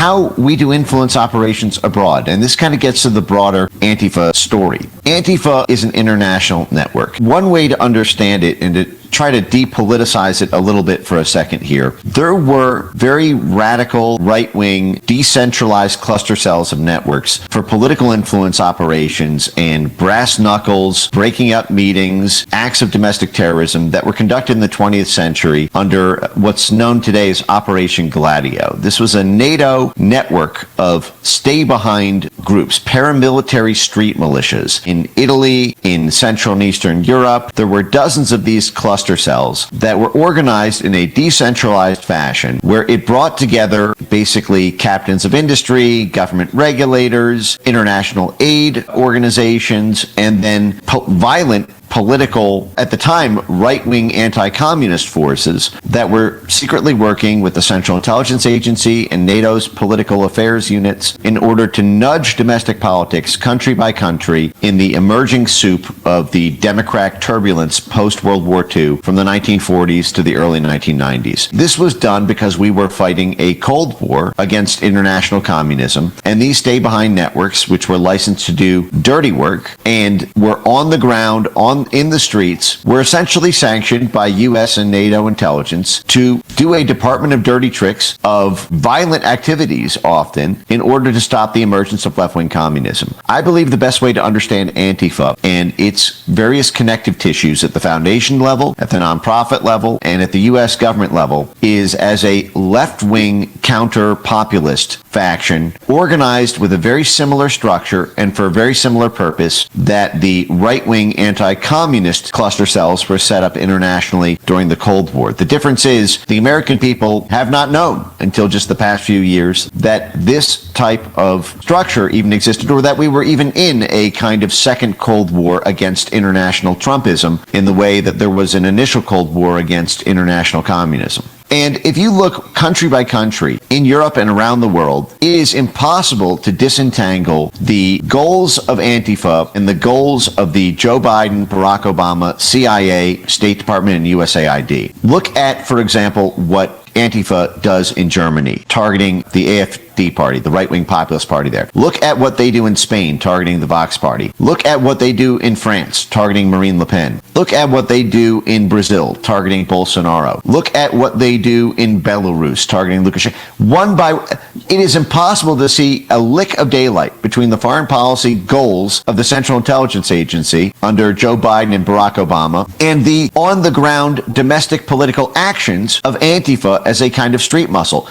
how we do influence operations abroad. And this kind of gets to the broader Antifa story. Antifa is an international network. One way to understand it and to try to depoliticize it a little bit for a second here. There were very radical, right-wing, decentralized cluster cells of networks for political influence operations and brass knuckles, breaking up meetings, acts of domestic terrorism that were conducted in the 20th century under what's known today as Operation Gladio. This was a NATO network of stay-behind groups, paramilitary street militias in Italy, in Central and Eastern Europe. There were dozens of these cluster cells that were organized in a decentralized fashion where it brought together basically captains of industry, government regulators, international aid organizations, and then violent political, at the time, right-wing anti-communist forces that were secretly working with the Central Intelligence Agency and NATO's political affairs units in order to nudge domestic politics country by country in the emerging soup of the democratic turbulence post-World War II from the 1940s to the early 1990s. This was done because we were fighting a Cold War against international communism, and these stay-behind networks, which were licensed to do dirty work and were on the ground, in the streets, were essentially sanctioned by U.S. and NATO intelligence to do a Department of Dirty Tricks of violent activities often in order to stop the emergence of left-wing communism. I believe the best way to understand Antifa and its various connective tissues at the foundation level, at the nonprofit level, and at the U.S. government level is as a left-wing counter-populist faction organized with a very similar structure and for a very similar purpose that the right-wing anti-communist cluster cells were set up internationally during the Cold War. The difference is the American people have not known until just the past few years that this type of structure even existed, or that we were even in a kind of second Cold War against international Trumpism in the way that there was an initial Cold War against international communism. And if you look country by country in Europe and around the world, it is impossible to disentangle the goals of Antifa and the goals of the Joe Biden, Barack Obama, CIA, State Department, and USAID. Look at, for example, what Antifa does in Germany, targeting the AfD party, the right-wing populist party there. Look at what they do in Spain, targeting the Vox party. Look at what they do in France, targeting Marine Le Pen. Look at what they do in Brazil, targeting Bolsonaro. Look at what they do in Belarus, targeting Lukashenko. It is impossible to see a lick of daylight between the foreign policy goals of the Central Intelligence Agency under Joe Biden and Barack Obama and the on-the-ground domestic political actions of Antifa as a kind of street muscle.